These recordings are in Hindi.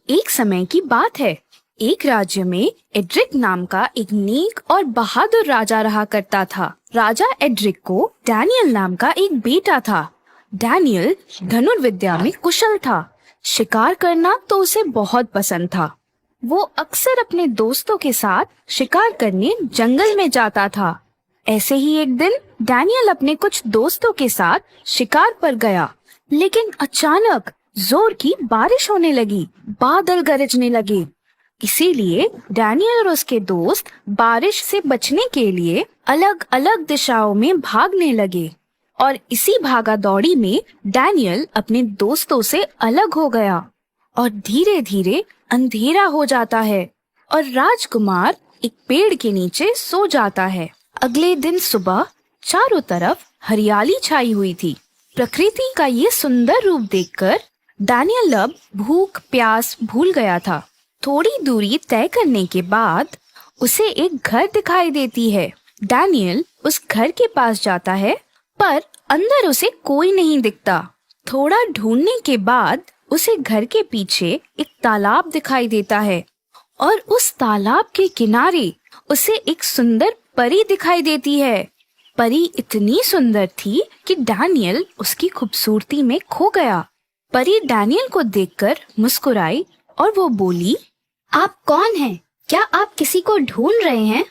एक समय की बात है। एक राज्य में एड्रिक नाम का एक नेक और बहादुर राजा रहा करता था। राजा एड्रिक को डैनियल नाम का एक बेटा था। डैनियल धनुर्विद्या में कुशल था। शिकार करना तो उसे बहुत पसंद था। वो अक्सर अपने दोस्तों के साथ शिकार करने जंगल में जाता था। ऐसे ही एक दिन डैनियल अपने कुछ दोस्तों के साथ शिकार पर गया, लेकिन अचानक जोर की बारिश होने लगी, बादल गरजने लगे। इसीलिए डैनियल और उसके दोस्त बारिश से बचने के लिए अलग अलग दिशाओं में भागने लगे और इसी भागा दौड़ी में डैनियल अपने दोस्तों से अलग हो गया और धीरे धीरे अंधेरा हो जाता है और राजकुमार एक पेड़ के नीचे सो जाता है। अगले दिन सुबह चारों तरफ हरियाली छाई हुई थी। प्रकृति का ये सुंदर रूप देखकर डैनियल अब भूख प्यास भूल गया था। थोड़ी दूरी तय करने के बाद उसे एक घर दिखाई देती है। डैनियल उस घर के पास जाता है, पर अंदर उसे कोई नहीं दिखता। थोड़ा ढूंढने के बाद उसे घर के पीछे एक तालाब दिखाई देता है और उस तालाब के किनारे उसे एक सुंदर परी दिखाई देती है। परी इतनी सुंदर थी कि डैनियल उसकी खूबसूरती में खो गया। परी डैनियल को देखकर मुस्कुराई और वो बोली, आप कौन हैं? क्या आप किसी को ढूंढ रहे हैं?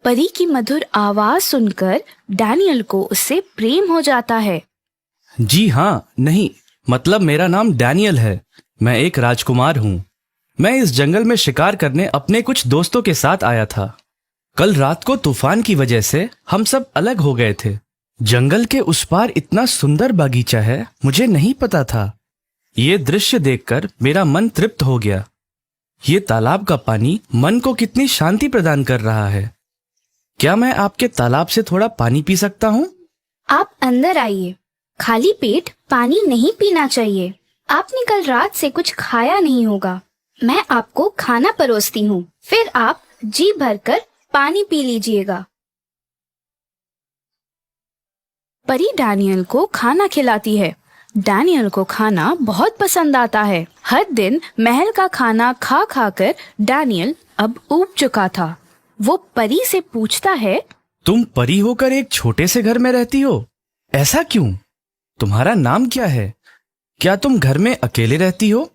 परी की मधुर आवाज सुनकर डैनियल को उससे प्रेम हो जाता है। जी हाँ, नहीं, मतलब मेरा नाम डैनियल है। मैं एक राजकुमार हूँ। मैं इस जंगल में शिकार करने अपने कुछ दोस्तों के साथ आया था। कल रात को तूफान की वजह से हम सब अलग हो गए थे। जंगल के उस पार इतना सुंदर बागीचा है, मुझे नहीं पता था। ये दृश्य देखकर मेरा मन तृप्त हो गया। ये तालाब का पानी मन को कितनी शांति प्रदान कर रहा है। क्या मैं आपके तालाब से थोड़ा पानी पी सकता हूँ? आप अंदर आइए। खाली पेट पानी नहीं पीना चाहिए। आपने कल रात से कुछ खाया नहीं होगा। मैं आपको खाना परोसती हूँ, फिर आप जी भरकर पानी पी लीजिएगा। परी डैनियल को खाना खिलाती है। डैनियल को खाना बहुत पसंद आता है। हर दिन महल का खाना खा खा कर डैनियल अब ऊब चुका था। वो परी से पूछता है, तुम परी होकर एक छोटे से घर में रहती हो, ऐसा क्यों? तुम्हारा नाम क्या है? क्या तुम घर में अकेले रहती हो?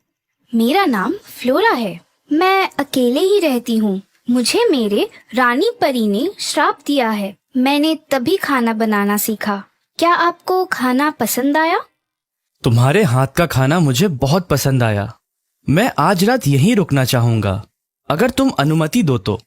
मेरा नाम फ्लोरा है। मैं अकेले ही रहती हूँ। मुझे मेरे रानी परी ने श्राप दिया है। मैंने तभी खाना बनाना सीखा। क्या आपको खाना पसंद आया? तुम्हारे हाथ का खाना मुझे बहुत पसंद आया। मैं आज रात यहीं रुकना चाहूंगा, अगर तुम अनुमति दो तो।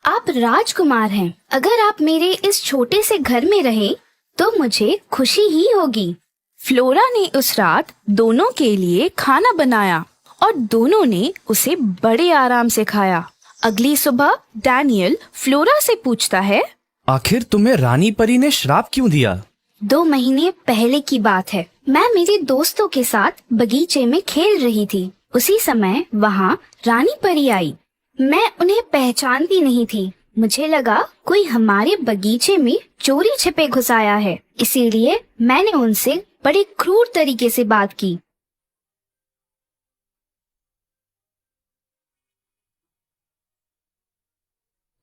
आप राजकुमार हैं। अगर आप मेरे इस छोटे से घर में रहे तो मुझे खुशी ही होगी। फ्लोरा ने उस रात दोनों के लिए खाना बनाया और दोनों ने उसे बड़े आराम से खाया। अगली सुबह डैनियल फ्लोरा से पूछता है, आखिर तुम्हें रानी परी ने श्राप क्यों दिया? 2 महीने पहले की बात है। मैं मेरे दोस्तों के साथ बगीचे में खेल रही थी। उसी समय वहाँ रानी परी आई। मैं उन्हें पहचानती नहीं थी। मुझे लगा कोई हमारे बगीचे में चोरी छिपे घुस आया है, इसीलिए मैंने उनसे बड़े क्रूर तरीके से बात की।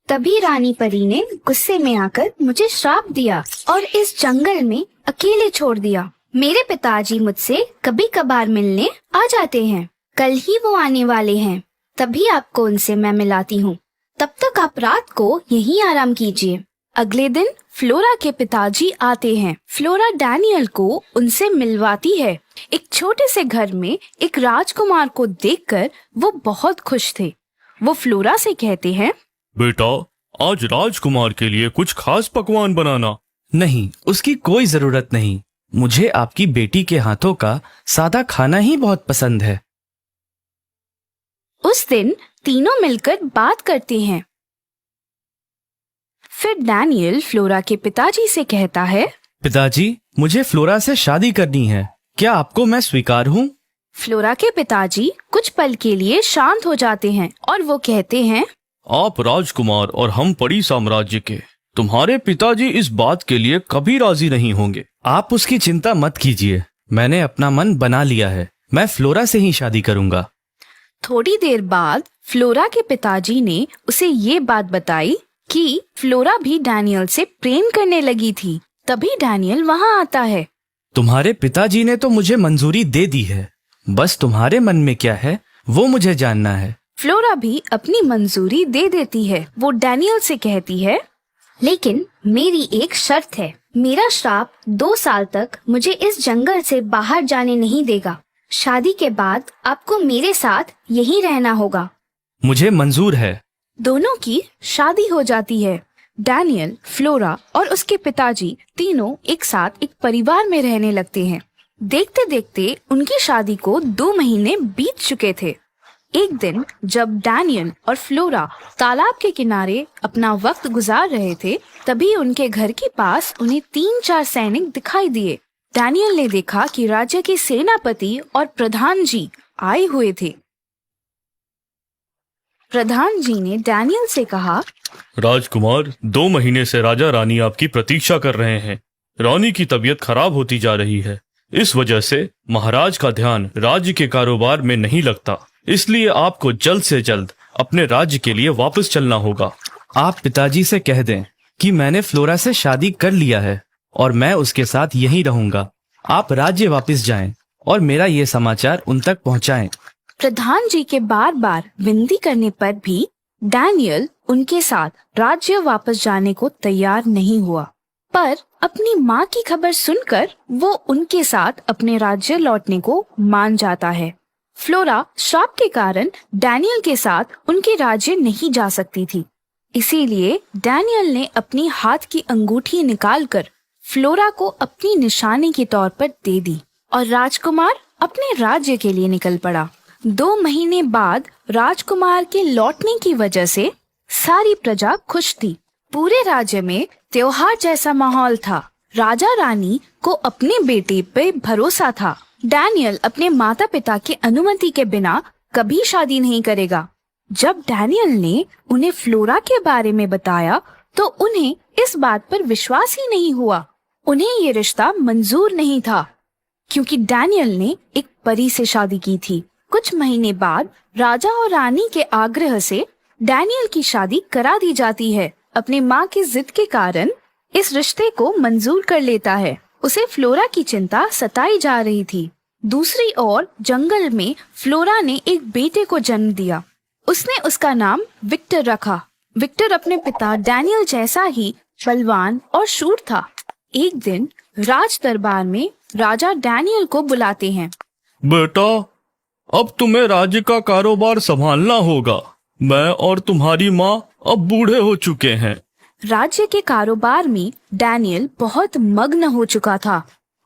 तभी रानी परी ने गुस्से में आकर मुझे श्राप दिया और इस जंगल में अकेले छोड़ दिया। मेरे पिताजी मुझसे कभी कभार मिलने आ जाते हैं। कल ही वो आने वाले हैं। तभी आपको उनसे मैं मिलाती हूँ। तब तक आप रात को यहीं आराम कीजिए। अगले दिन फ्लोरा के पिताजी आते हैं। फ्लोरा डैनियल को उनसे मिलवाती है। एक छोटे से घर में एक राजकुमार को देखकर वो बहुत खुश थे। वो फ्लोरा से कहते हैं, बेटा, आज राजकुमार के लिए कुछ खास पकवान बनाना। नहीं, उसकी कोई जरूरत नहीं। मुझे आपकी बेटी के हाथों का सादा खाना ही बहुत पसंद है। उस दिन तीनों मिलकर बात करते हैं। फिर डैनियल फ्लोरा के पिताजी से कहता है, पिताजी, मुझे फ्लोरा से शादी करनी है। क्या आपको मैं स्वीकार हूँ? फ्लोरा के पिताजी कुछ पल के लिए शांत हो जाते हैं और वो कहते हैं, आप राजकुमार और हम परी साम्राज्य के। तुम्हारे पिताजी इस बात के लिए कभी राजी नहीं होंगे। आप उसकी चिंता मत कीजिए। मैंने अपना मन बना लिया है। मैं फ्लोरा से ही शादी करूंगा। थोड़ी देर बाद फ्लोरा के पिताजी ने उसे ये बात बताई कि फ्लोरा भी डैनियल से प्रेम करने लगी थी। तभी डैनियल वहाँ आता है। तुम्हारे पिताजी ने तो मुझे मंजूरी दे दी है, बस तुम्हारे मन में क्या है वो मुझे जानना है। फ्लोरा भी अपनी मंजूरी दे देती है। वो डैनियल से कहती है, लेकिन मेरी एक शर्त है। मेरा श्राप 2 साल तक मुझे इस जंगल से बाहर जाने नहीं देगा। शादी के बाद आपको मेरे साथ यहीं रहना होगा। मुझे मंजूर है। दोनों की शादी हो जाती है। डैनियल, फ्लोरा और उसके पिताजी तीनों एक साथ एक परिवार में रहने लगते हैं। देखते देखते उनकी शादी को 2 महीने बीत चुके थे। एक दिन जब डैनियल और फ्लोरा तालाब के किनारे अपना वक्त गुजार रहे थे, तभी उनके घर के पास उन्हें 3-4 सैनिक दिखाई दिए। डैनियल ने देखा कि राज्य के सेनापति और प्रधान जी आए हुए थे। प्रधान जी ने डैनियल से कहा, राजकुमार, 2 महीने से राजा रानी आपकी प्रतीक्षा कर रहे हैं। रानी की तबीयत खराब होती जा रही है। इस वजह से महाराज का ध्यान राज्य के कारोबार में नहीं लगता। इसलिए आपको जल्द से जल्द अपने राज्य के लिए वापस चलना होगा। आप पिताजी से कह दें कि मैंने फ्लोरा से शादी कर लिया है और मैं उसके साथ यहीं रहूंगा। आप राज्य वापस जाएं और मेरा ये समाचार उन तक पहुंचाएं। प्रधान जी के बार बार विनती करने पर भी डैनियल उनके साथ राज्य वापस जाने को तैयार नहीं हुआ, पर अपनी माँ की खबर सुनकर वो उनके साथ अपने राज्य लौटने को मान जाता है। फ्लोरा श्राप के कारण डैनियल के साथ उनके राज्य नहीं जा सकती थी, इसीलिए डैनियल ने अपनी हाथ की अंगूठी निकालकर फ्लोरा को अपनी निशानी के तौर पर दे दी और राजकुमार अपने राज्य के लिए निकल पड़ा। 2 महीने बाद राजकुमार के लौटने की वजह से सारी प्रजा खुश थी। पूरे राज्य में त्योहार जैसा माहौल था। राजा रानी को अपने बेटे पे भरोसा था। डैनियल अपने माता पिता की अनुमति के बिना कभी शादी नहीं करेगा। जब डैनियल ने उन्हें फ्लोरा के बारे में बताया तो उन्हें इस बात पर विश्वास ही नहीं हुआ। उन्हें ये रिश्ता मंजूर नहीं था, क्योंकि डैनियल ने एक परी से शादी की थी। कुछ महीने बाद राजा और रानी के आग्रह से डैनियल की शादी करा दी जाती है। अपनी माँ की जिद के कारण इस रिश्ते को मंजूर कर लेता है। उसे फ्लोरा की चिंता सताई जा रही थी। दूसरी ओर जंगल में फ्लोरा ने एक बेटे को जन्म दिया। उसने उसका नाम विक्टर रखा। विक्टर अपने पिता डैनियल जैसा ही बलवान और शूर था। एक दिन राज दरबार में राजा डैनियल को बुलाते हैं। बेटा, अब तुम्हें राज्य का कारोबार संभालना होगा। मैं और तुम्हारी माँ अब बूढ़े हो चुके हैं। राज्य के कारोबार में डैनियल बहुत मग्न हो चुका था।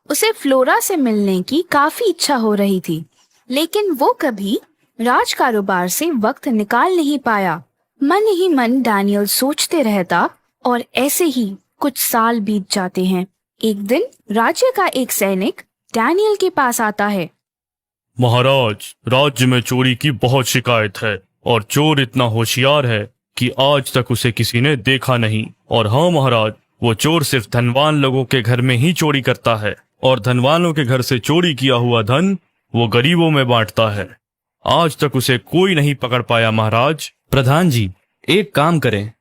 उसे फ्लोरा से मिलने की काफी इच्छा हो रही थी, लेकिन वो कभी राज कारोबार से वक्त निकाल नहीं पाया। मन ही मन डैनियल सोचते रहता और ऐसे ही कुछ साल बीत जाते हैं। एक दिन राज्य का एक सैनिक डैनियल के पास आता है। महाराज, राज्य में चोरी की बहुत शिकायत है और चोर इतना होशियार है कि आज तक उसे किसी ने देखा नहीं। और हाँ महाराज, वो चोर सिर्फ धनवान लोगों के घर में ही चोरी करता है और धनवानों के घर से चोरी किया हुआ धन वो गरीबों में बांटता है। आज तक उसे कोई नहीं पकड़ पाया महाराज। प्रधान जी, एक काम करें,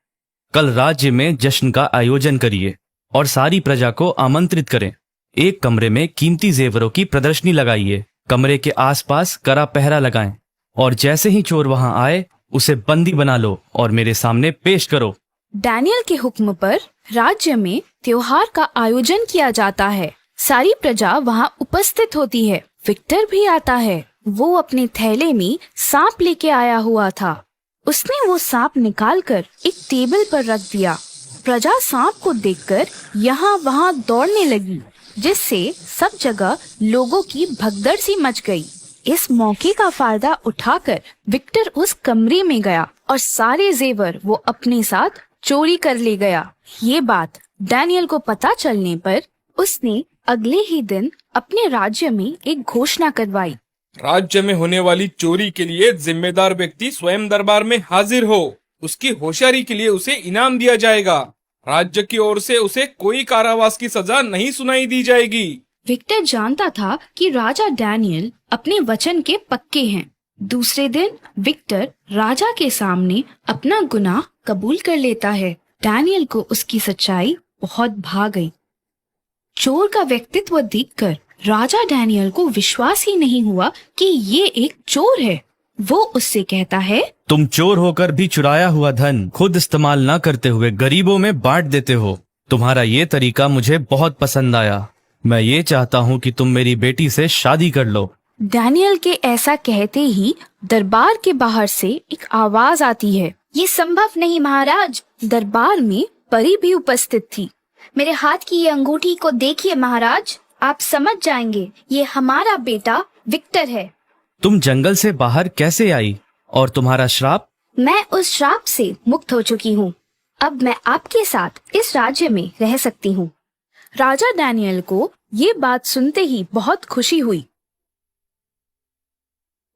कल राज्य में जश्न का आयोजन करिए और सारी प्रजा को आमंत्रित करें। एक कमरे में कीमती जेवरों की प्रदर्शनी लगाइए। कमरे के आसपास कड़ा पहरा लगाएं और जैसे ही चोर वहां आए उसे बंदी बना लो और मेरे सामने पेश करो। डैनियल के हुक्म पर राज्य में त्योहार का आयोजन किया जाता है। सारी प्रजा वहां उपस्थित होती है। विक्टर भी आता है। वो अपने थैले में सांप लेके आया हुआ था। उसने वो सांप निकालकर एक टेबल पर रख दिया। प्रजा सांप को देखकर यहाँ वहाँ दौड़ने लगी, जिससे सब जगह लोगों की भगदड़ सी मच गई। इस मौके का फायदा उठाकर विक्टर उस कमरे में गया और सारे जेवर वो अपने साथ चोरी कर ले गया। ये बात डैनियल को पता चलने पर उसने अगले ही दिन अपने राज्य में एक घोषणा करवाई। राज्य में होने वाली चोरी के लिए जिम्मेदार व्यक्ति स्वयं दरबार में हाजिर हो। उसकी होशियारी के लिए उसे इनाम दिया जाएगा। राज्य की ओर से उसे कोई कारावास की सजा नहीं सुनाई दी जाएगी। विक्टर जानता था कि राजा डैनियल अपने वचन के पक्के हैं। दूसरे दिन विक्टर राजा के सामने अपना गुनाह कबूल कर लेता है। डैनियल को उसकी सच्चाई बहुत भा गई। चोर का व्यक्तित्व देखकर राजा डैनियल को विश्वास ही नहीं हुआ कि ये एक चोर है। वो उससे कहता है, तुम चोर होकर भी चुराया हुआ धन खुद इस्तेमाल न करते हुए गरीबों में बांट देते हो। तुम्हारा ये तरीका मुझे बहुत पसंद आया। मैं ये चाहता हूँ कि तुम मेरी बेटी से शादी कर लो। डैनियल के ऐसा कहते ही दरबार के बाहर से एक आवाज आती है। ये संभव नहीं महाराज। दरबार में परी भी उपस्थित थी। मेरे हाथ की ये अंगूठी को देखिए महाराज, आप समझ जाएंगे ये हमारा बेटा विक्टर है। तुम जंगल से बाहर कैसे आई और तुम्हारा श्राप? मैं उस श्राप से मुक्त हो चुकी हूँ। अब मैं आपके साथ इस राज्य में रह सकती हूँ। राजा डैनियल को ये बात सुनते ही बहुत खुशी हुई।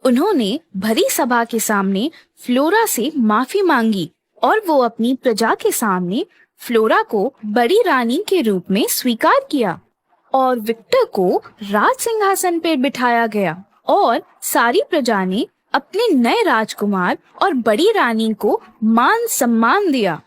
उन्होंने भरी सभा के सामने फ्लोरा से माफी मांगी और वो अपनी प्रजा के सामने फ्लोरा को बड़ी रानी के रूप में स्वीकार किया और विक्टर को राज सिंहासन पर बिठाया गया और सारी प्रजा ने अपने नए राजकुमार और बड़ी रानी को मान सम्मान दिया।